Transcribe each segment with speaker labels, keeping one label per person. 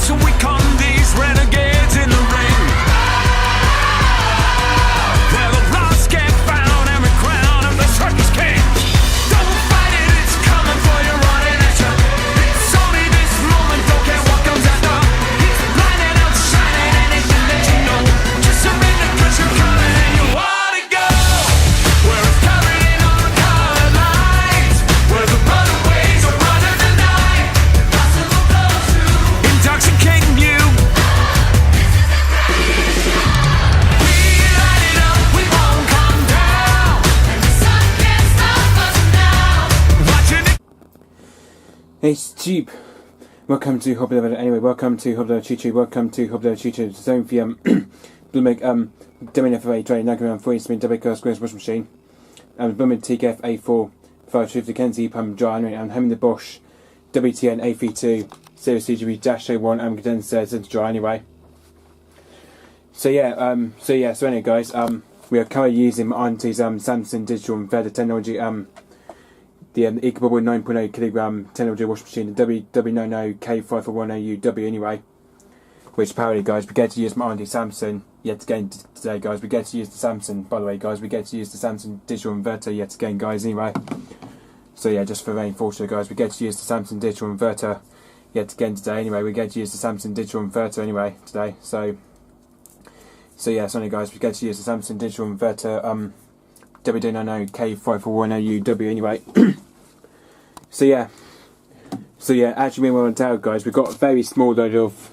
Speaker 1: So we con these renegades in the ring. Where the lost get found and we crown him the circus king. Don't fight it, it's coming for you, running at you. It's only this moment, don't care what comes after. It's blinding, outshining anything that you know. Just surrender, cause you're coming and you wanna go. Where it's covered in all colored lights. Where the runaways are running the night. Impossible close to intoxicating you. We light it up, we won't come down. And the sun can't stop us now. Watching it.
Speaker 2: Hey Steve, welcome to WW. Anyway, welcome to WW90K. Welcome to WW90K. Zone for Bloomberg WF8 trade 9.3 spin double cast squares washing machine. Bloomberg TKF A4 Kenzie pump dry and home in the Bosch WTN A32 Series CGB-01 condenser center dry anyway. So anyway guys, we are currently using my auntie's Samsung digital inverter technology, the WW90 kilogram technology washing machine, the WW90K5410UW anyway. Which apparently guys, we get to use my auntie Samsung yet again today guys. We get to use the Samsung, by the way guys, we get to use the Samsung digital inverter yet again guys anyway. So yeah, just for very fortunate guys, we get to use the Samsung digital inverter yet again today anyway. We get to use the Samsung digital inverter anyway today. So yeah, so anyway guys, we get to use the Samsung digital inverter WW90K5410UW anyway. So yeah, actually we want to tell guys, we've got a very small load of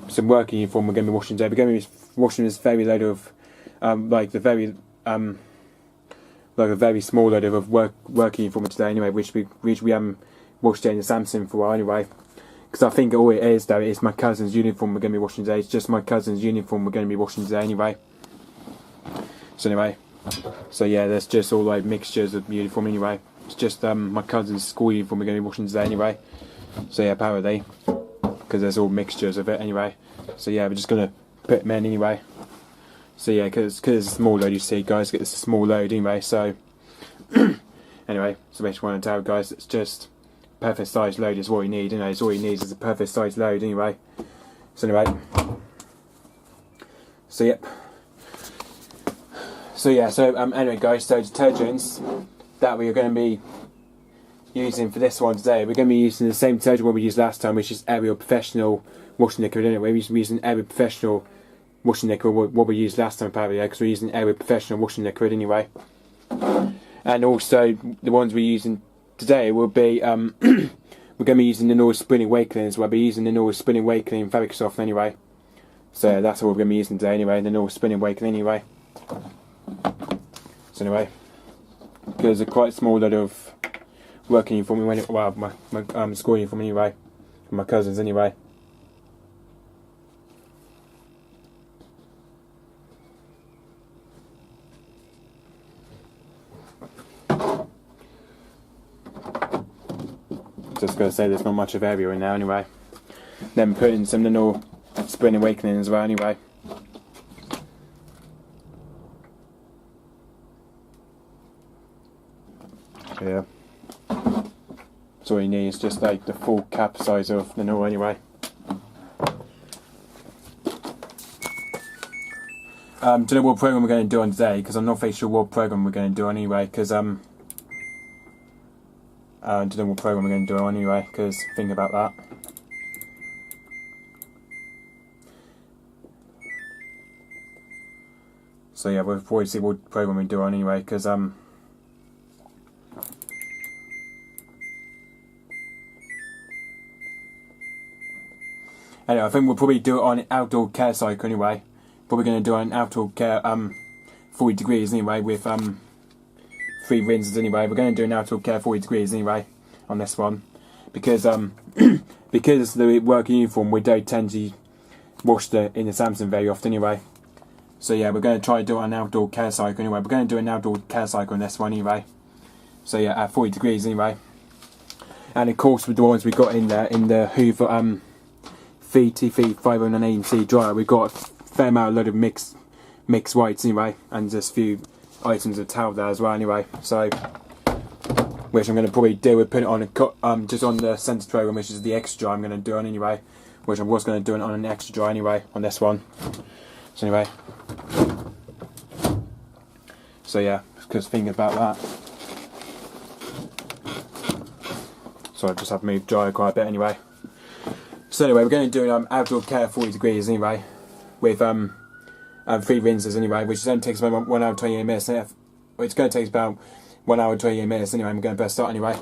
Speaker 2: some working uniform we're going to be washing today. We're going to be washing this very load of like a very small load of working uniform today anyway, which we haven't washed in the Samsung for a while anyway. Because I think all it is though, it's my cousin's uniform we're going to be washing today. It's just my cousin's uniform we're going to be washing today anyway. So yeah, there's just all like mixtures of uniform anyway. It's just my cousin's school uniform we're going to be washing today anyway. So yeah, apparently, because there's all mixtures of it anyway. So yeah, we're just going to put them in anyway. So yeah, because it's a small load, you see guys, it's a small load anyway. So anyway, so basically what I want to tell guys, it's just perfect size load is what you need. It's all you need is a perfect size load anyway. So anyway, so yep. So yeah, anyway guys, so detergents that we are going to be using for this one today, we're going to be using the same detergent what we used last time, which is Ariel Professional washing liquid anyway. We're using Ariel Professional washing liquid, what we used last time apparently, because we're using Ariel Professional washing liquid anyway. And also the ones we're using today will be we're going to be using the North Spring Awakening as well. We'll be using the North Spring Awakening Fabric Soft anyway. So that's what we're going to be using today anyway, the North Spring Awakening anyway. So anyway, because a quite small load of working uniform, my school uniform anyway, and my cousins anyway. Just gotta say there's not much of area in there anyway. Then putting some little Spring Awakening as well anyway. Yeah. So all you need is just like the full cap size of the Nor anyway. Don't know what program we're going to do on today, because I'm not very sure what program we're going to do anyway, because I don't know what program we're going to do anyway, because think about that. So yeah, we'll probably see what program we do anyway, because anyway, I think we'll probably do it on an outdoor care cycle anyway. Probably going to do it on outdoor care 40 degrees anyway, with 3 rinses anyway. We're going to do an outdoor care 40 degrees anyway on this one, because because the working uniform we don't tend to wash in the Samsung very often anyway. So yeah, we're going to try to do it on an outdoor care cycle anyway. We're going to do an outdoor care cycle on this one anyway. So yeah, at 40 degrees anyway. And of course with the ones we got in there, in the Hoover VT5009C dryer, we've got a fair amount, load of mixed whites anyway, and just a few items of towel there as well anyway. So, which I'm going to probably do, we'll put it on a just on the centre program, which is the extra I'm going to do on anyway. which I was going to do it on an extra dry anyway on this one. So anyway, so yeah, because thinking about that, so I just have moved dry quite a bit anyway. So anyway, we're going to do outdoor care 40 degrees anyway, with 3 rinses anyway, which then takes about 1 hour 28 minutes. It's going to take about 1 hour 28 minutes anyway. I'm going to press start anyway.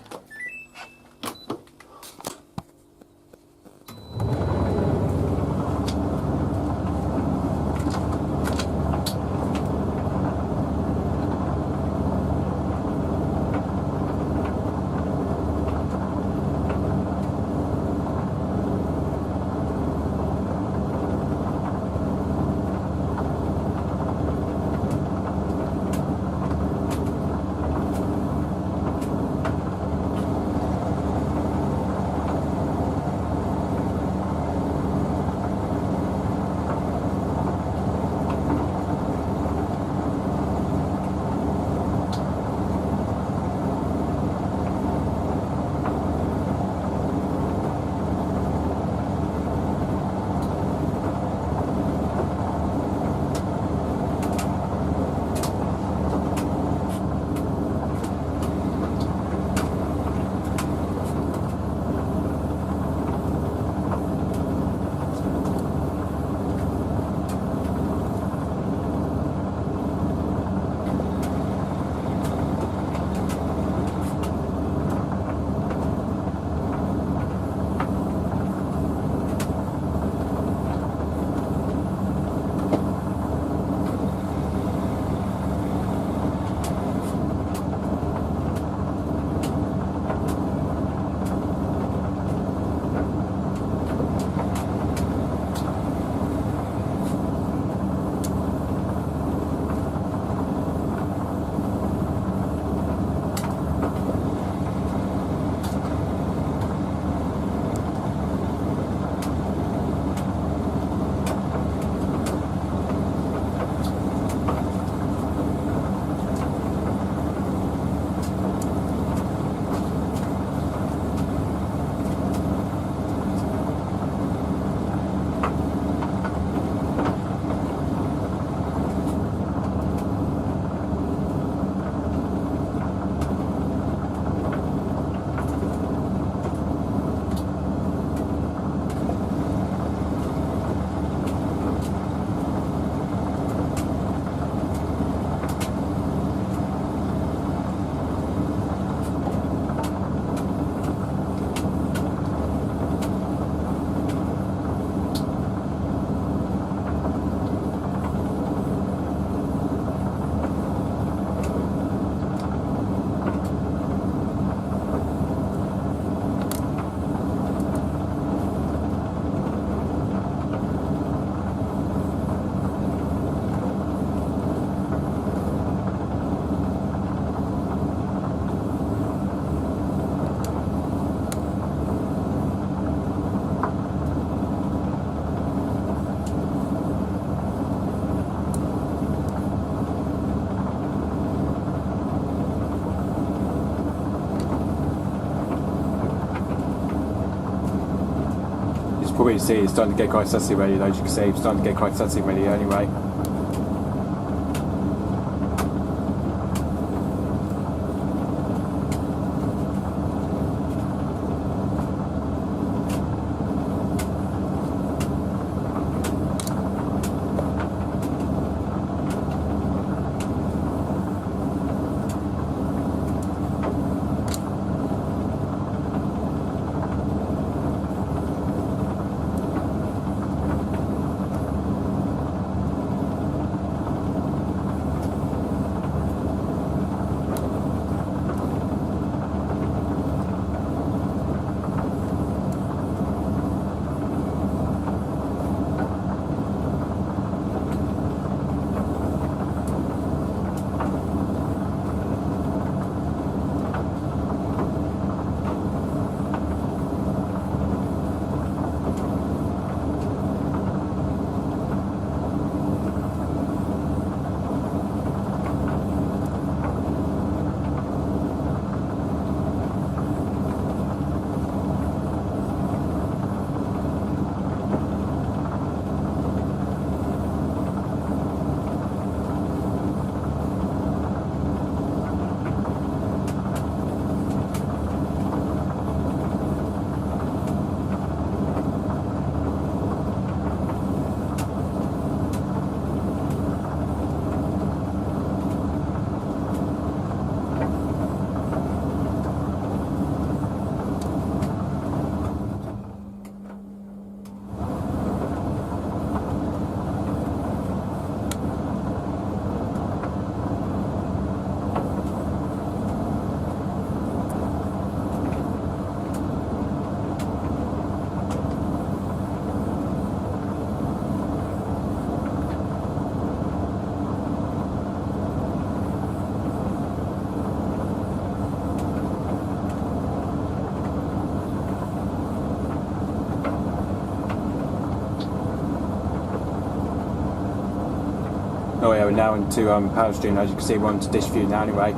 Speaker 2: Probably see it's starting to get quite sussy ready, though. As you can see, it's starting to get quite sussy ready anyway. Oh yeah, we're now into power stream. As you can see, we're on to dish view now anyway.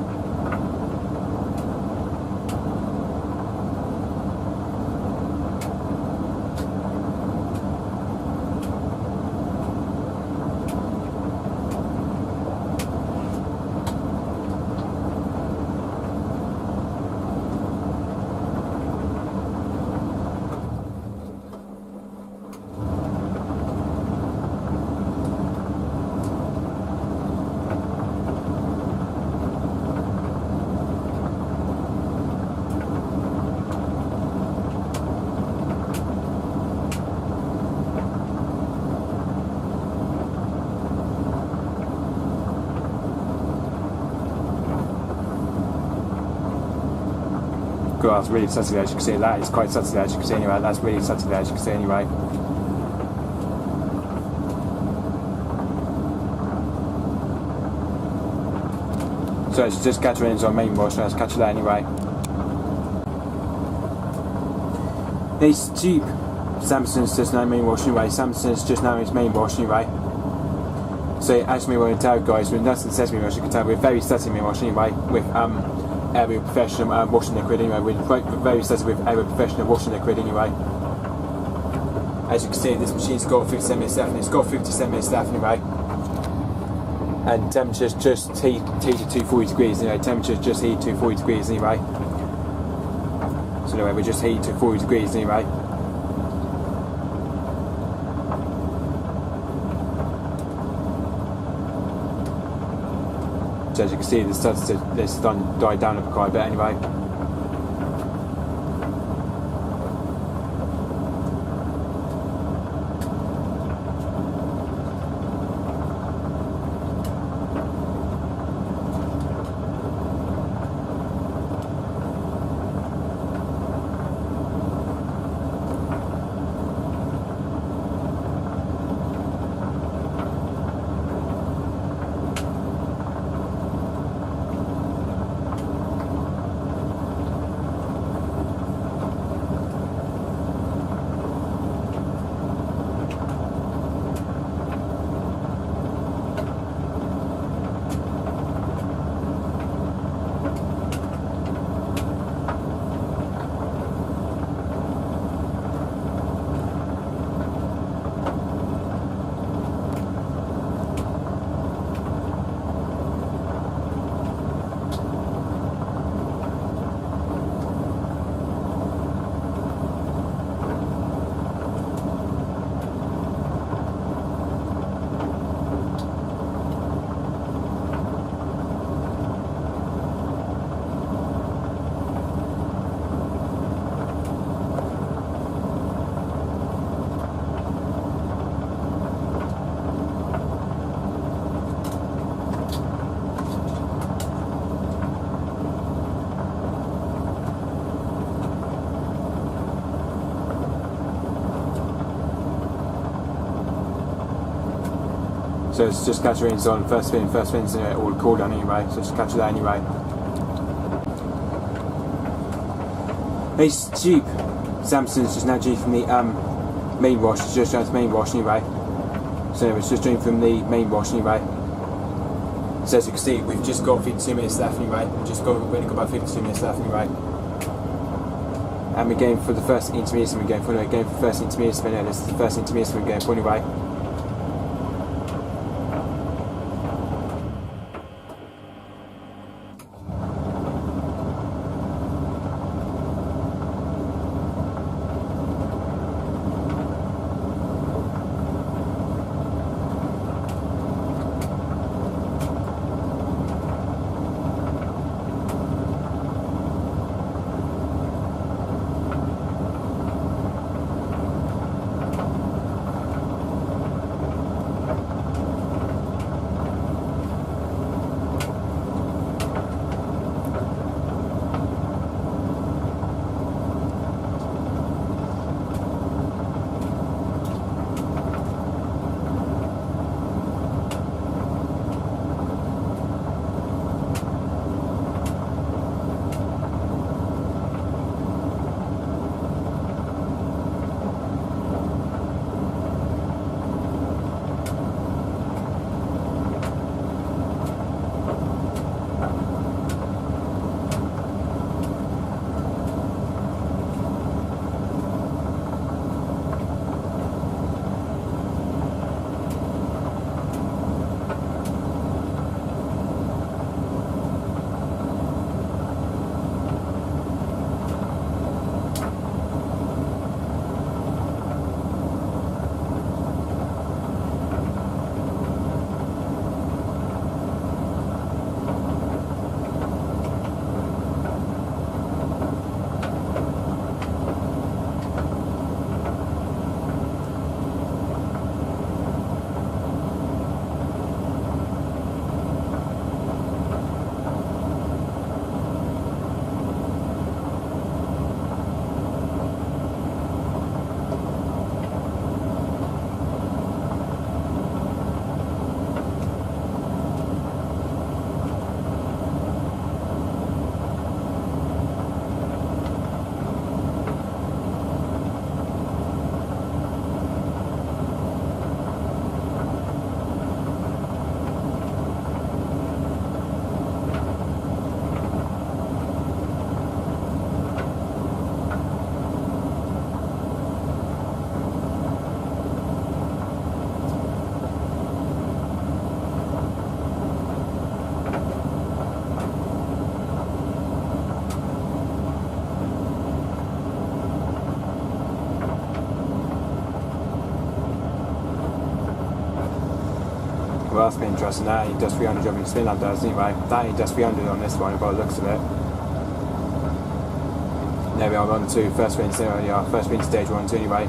Speaker 2: God, that's really subtly, as you can see. That is quite subtly, as you can see anyway. That's really subtly, as you can see anyway. So it's just catching into our main wash, so let's catch that anyway. It's cheap. Samsung's just now main wash anyway. Samsung's just now its main wash anyway. So as we want to tell guys, with nothing says main wash, you can tell we're very subtly main wash anyway, with Aerial Professional washing liquid anyway. We're very subtle with Aerial Professional washing liquid anyway. As you can see, this machine's got 57 minutes left, and it's got 57 minutes left anyway. And temperature's just heated to 240 degrees anyway. Temperature's just heated to 40 degrees anyway. So anyway, we're just heated to 40 degrees anyway. So as you can see, this died down a quite a bit anyway. So it's just catch rings on first spin's all cool down anyway, so just catch that anyway. It's cheap. Samsung's just now due from the main wash, it's just down to main wash anyway. So it's just doing from the main wash anyway. So as you can see, we've just got 52 minutes left anyway. We've only got about 52 minutes left anyway. And we're going for the first intermediate, and we're going for the first intermediate spin. This is the first intermediate we're going for anyway. Well, that's been interesting. That he does 300 job in Flnal does anyway. That he does 300 on this one by the looks of it. There we are on to first spin, first spin stage 1 2 anyway.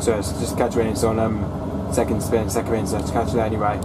Speaker 2: So it's just catch when it's on second spin, so just catch that anyway.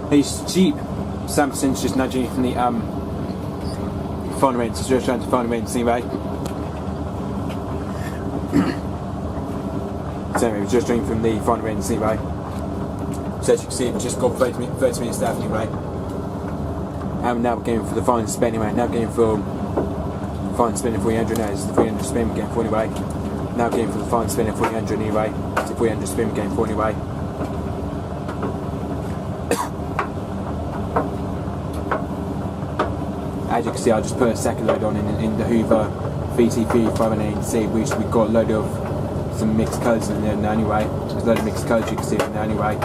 Speaker 2: These cheap Samsung's just nudging you from the phone rinse. It's just trying to phone rinse anyway. So anyway, we're just drinking from the front rinse anyway. So as you can see, we've just got 30 minutes left anyway. And now we're going for the final spin anyway. Now going for final spin of 300 now. It's the 300 spin we're going for anyway. Now going for the final spin of 300 anyway. It's the 300 spin we're going for anyway. As you can see, I just put a second load on in the Hoover VT3580C, which we've got a load of some mixed colours in there now anyway. There's a load of mixed colours you can see in there anyway.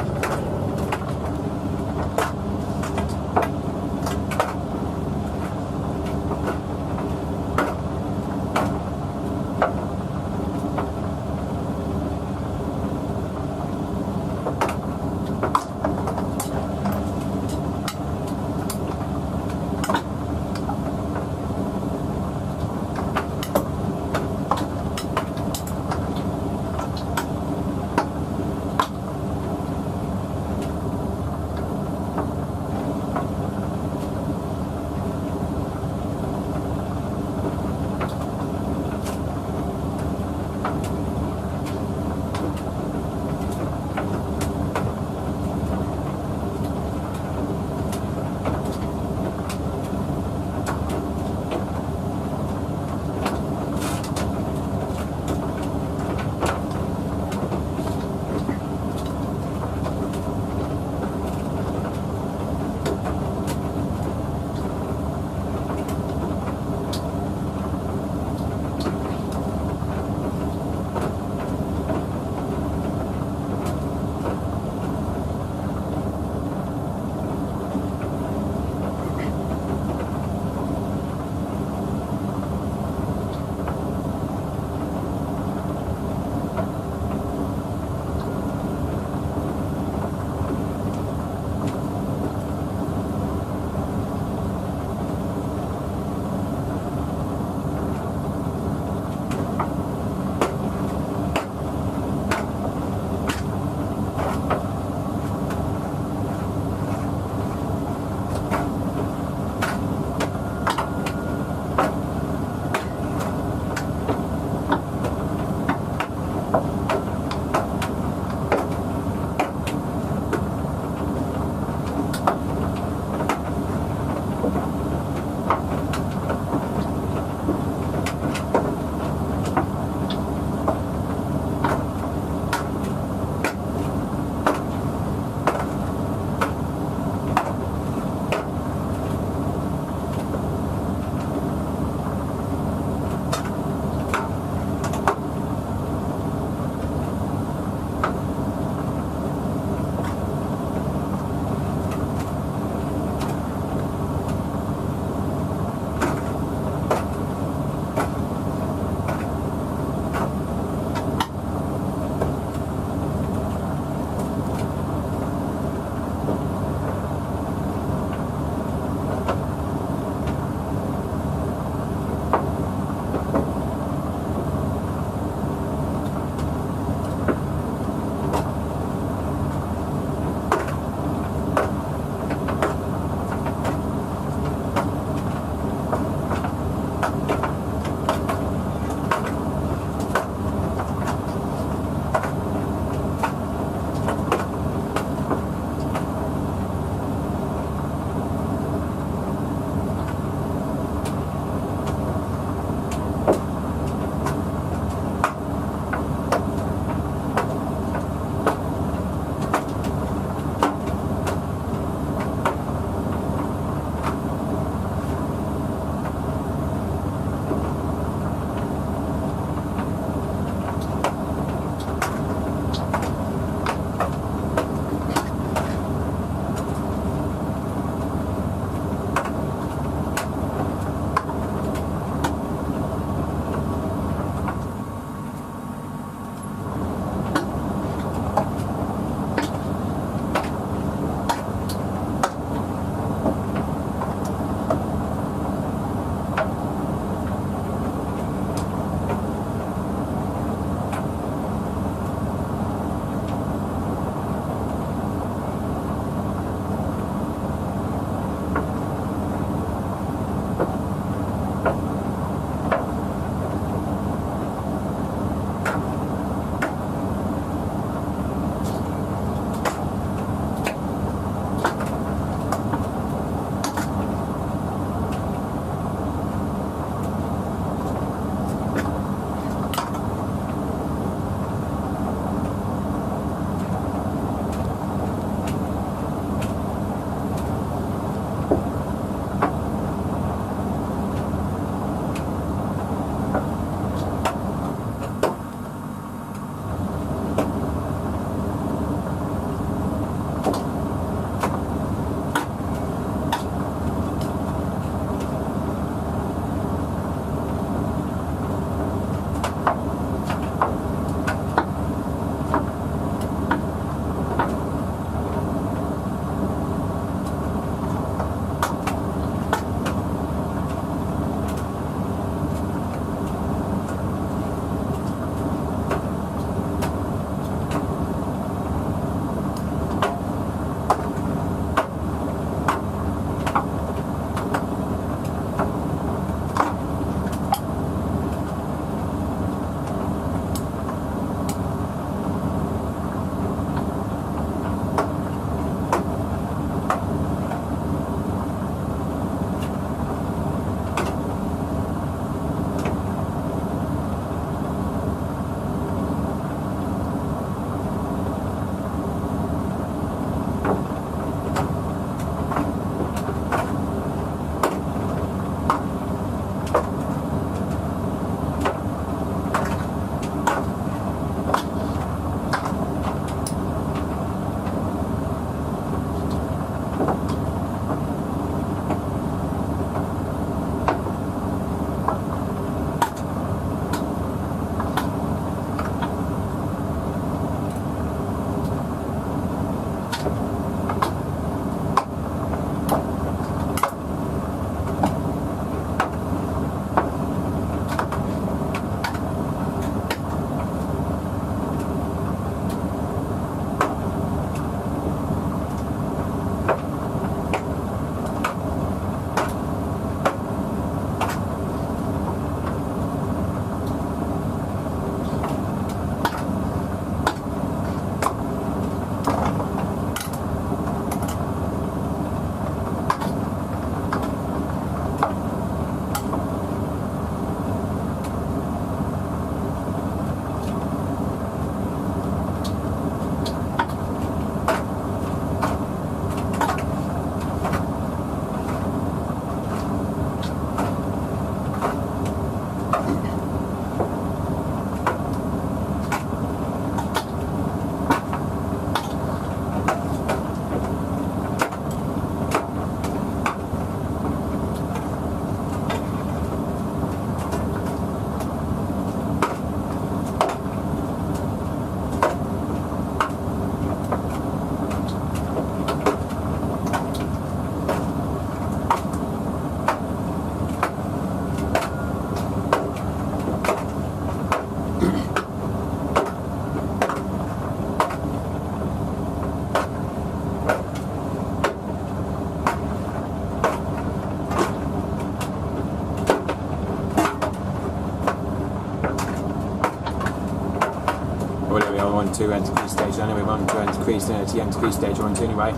Speaker 2: on to NT3 stage anyway, we're on to NT3 stage we're on to anyway.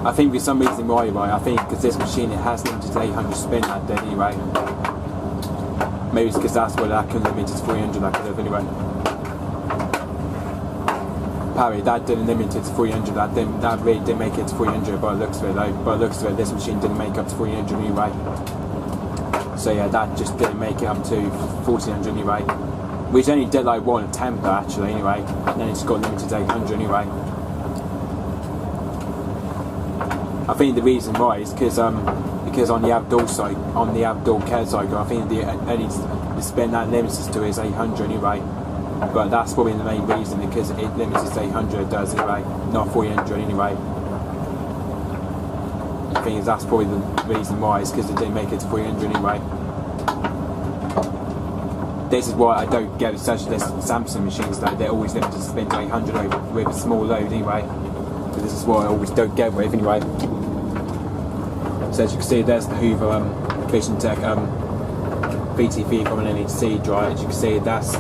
Speaker 2: I think for some reason why, right, I think because this machine, it has limited to 800 spin at then anyway. Maybe it's because that's what I could limit to 300 I could have anyway. Apparently that didn't limit it to 300, that really didn't make it to 300 by the looks of it though. By the looks of it, this machine didn't make up to 300 anyway. So yeah, that just didn't make it up to 1400 anyway. Which only did like one attempt actually anyway, and then it's got limited to 800 anyway. I think the reason why is because on the outdoor side, on the outdoor care cycle, I think the only spin that limits us to is 800 anyway. But that's probably the main reason, because it limits us to 800 it does anyway, not 400 anyway. I think that's probably the reason why, is because it didn't make it to 300 anyway. This is why I don't get such this Samsung machines though, they're always limited to spin to 800 with a small load anyway. So this is why I always don't get with anyway. So as you can see, there's the Hoover Vision Tech VTV from an NEC drive. As you can see, that's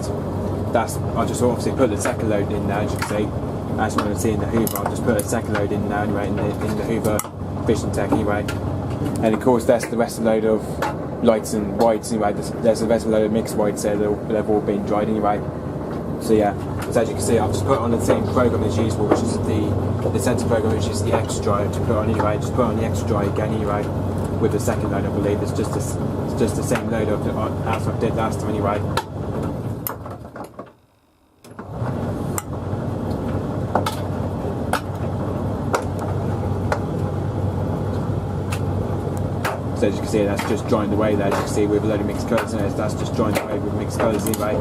Speaker 2: I just obviously put the second load in there. As you can see, as you want to see in the Hoover, I'll just put a second load in now anyway in the Hoover Vision Tech anyway. And of course, there's the rest of the load of lights and whites anyway. There's the rest of the load of mixed whites there. They've all been dried anyway. So yeah, so as you can see, I've just put on the same program as usual, which is the sensor program, which is the X drive to put on anyway. Just put on the X drive again anyway, with the second load I believe. It's just the same load of as I did last time anyway. So as you can see, that's just joined away there. As you can see, with a load of mixed colours in it, that's just joined away with mixed colours anyway.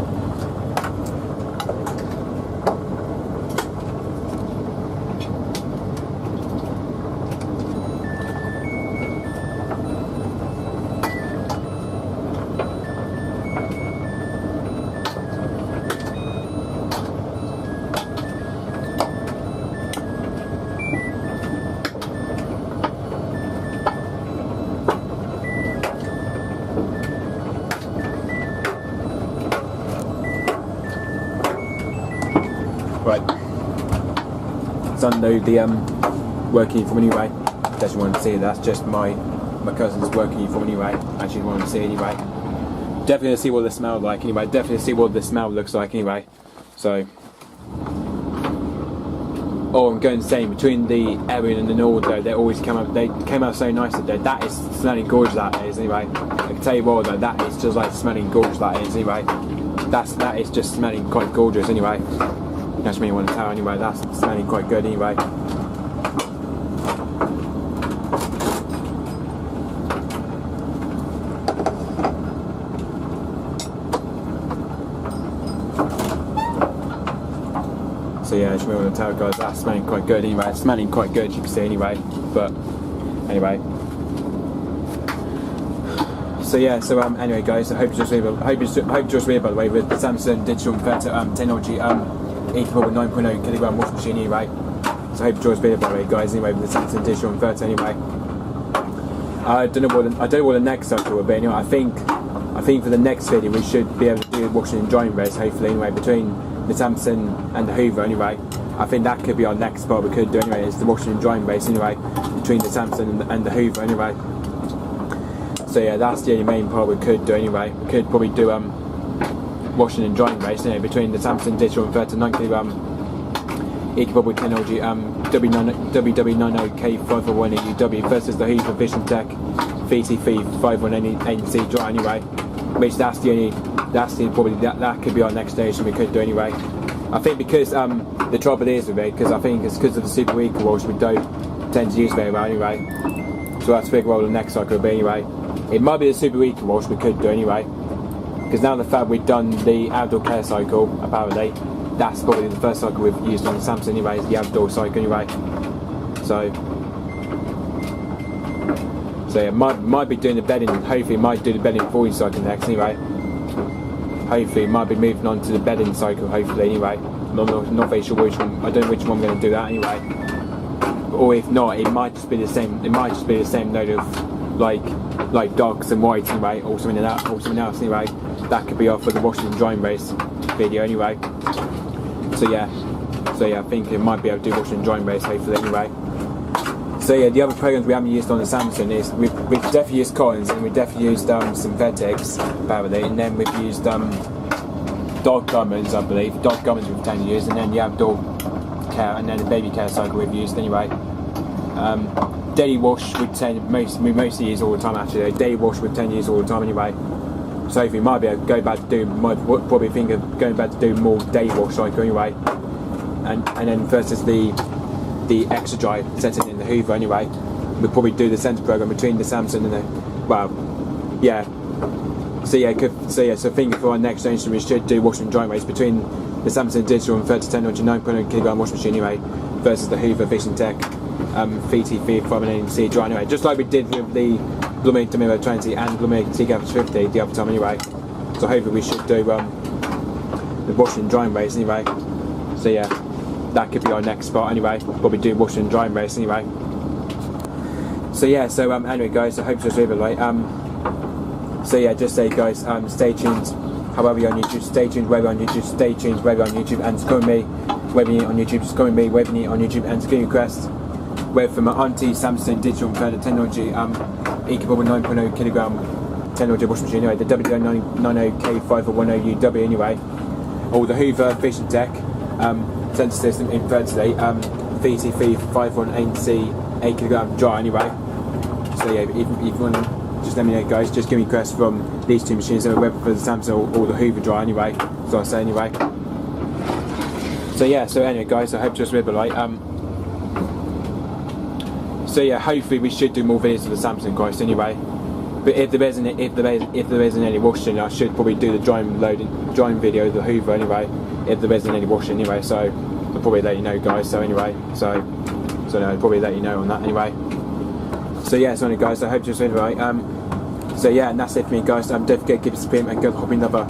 Speaker 2: Right, let's unload the work uniform anyway. As you want to see, that's just my cousin's work uniform anyway. As you want to see anyway. Definitely see what the smell like anyway. Definitely see what the smell looks like anyway. So, oh, I'm going to say, between the Erin and the Nord though, they always come out. They came out so nice today. That is smelling gorgeous. That is anyway. I can tell you what though, that is just like smelling gorgeous. That is anyway. That is just smelling quite gorgeous anyway. That's me want to tell anyway, that's smelling quite good anyway. So yeah, as you want to tell guys, that's smelling quite good anyway. It's smelling quite good, you can see anyway. But anyway. So yeah, so anyway guys, I hope you just read by the way with the Samsung digital inverter technology 89.0 kilogram wash machine anyway. So I hope you enjoyed this video by the way guys anyway with the Samsung digital inverter anyway. I don't know what the next cycle will be anyway. I think for the next video we should be able to do a washing and drying race hopefully anyway, between the Samsung and the Hoover anyway. I think that could be our next part we could do anyway, is the washing and drying race anyway, between the Samsung and the Hoover anyway. So yeah, that's the only main part we could do anyway. We could probably do washing and drying race anyway, between the Samsung digital inverter 9kg equipable technology WW90K5410UW versus the Hoover Vision Tech VTV51NEC dry anyway. Which that could be our next station we could do anyway. I think because the trouble is with it, because I think it's because of the super weak wash we don't tend to use very well anyway. So that's figure what the next cycle will be anyway. It might be the super weak wash we could do anyway. Because now the fact we've done the outdoor care cycle, apparently, that's probably the first cycle we've used on the Samsung anyway, is the outdoor cycle anyway. So yeah, might be doing the bedding, hopefully might do the bedding for cycle next anyway. Hopefully might be moving on to the bedding cycle hopefully anyway. Not very sure which one, I don't know which one I'm going to do that anyway. Or if not, it might just be the same load of like darks and whites anyway, or something else anyway. That could be off for the washing and drying race video anyway. So yeah, I think it might be able to do washing and drying race hopefully anyway. So yeah, the other programs we haven't used on the Samsung is we've definitely used cottons, and we've definitely used synthetics apparently, and then we've used dog garments, I believe. Dog garments we've tend to use, and then you have dog care, and then the baby care cycle we've used anyway. Daily wash we mostly use all the time actually. Daily wash we tend to use all the time anyway. So hopefully we might be able to go back to do, probably think of going back to do more daily wash cycle anyway. And then versus the extra dry setting in the Hoover anyway. We'll probably do the centre program between the Samsung and the, well, yeah. So thinking for our next generation we should do washing and drying race between the Samsung Digital and 3010 9.0kg washing machine anyway versus the Hoover Vision Tech VT510C dry anyway, just like we did with the Blumig WW20 and Blumig TK50 the other time anyway. So hopefully we should do the washing and drying race anyway. So yeah, that could be our next spot anyway. Probably do washing and drying race anyway. So yeah, anyway guys, I hope you enjoyed it. So yeah, just say guys, stay tuned. However you're on YouTube, stay tuned. Whether on YouTube, stay tuned. Whether on YouTube, and comment me. Whether you're on YouTube, just comment me. Whether you're on YouTube, and screen request. Whether from my auntie Samsung Digital and technology, equal 9.0kg technology washing machine anyway. The WW90K5410UW anyway. Or the Hoover Vision Tech sensor system Inverter VT510C 8kg dry anyway. So yeah, if you want to just let me know guys, just give me requests from these two machines, whether for the Samsung or the Hoover dry anyway, so I say anyway. So yeah, anyway guys, I hope you enjoyed the light. So yeah, hopefully we should do more videos of the Samsung guys anyway. But if there isn't any washing, I should probably do the drying video of the Hoover anyway. If there isn't any washing anyway, so I'll probably let you know guys. So anyway, so no, I'll probably let you know on that anyway. So yeah, anyway guys, I hope you enjoyed the light. So yeah, and that's it for me guys. Don't forget to give us a pin and go hop in another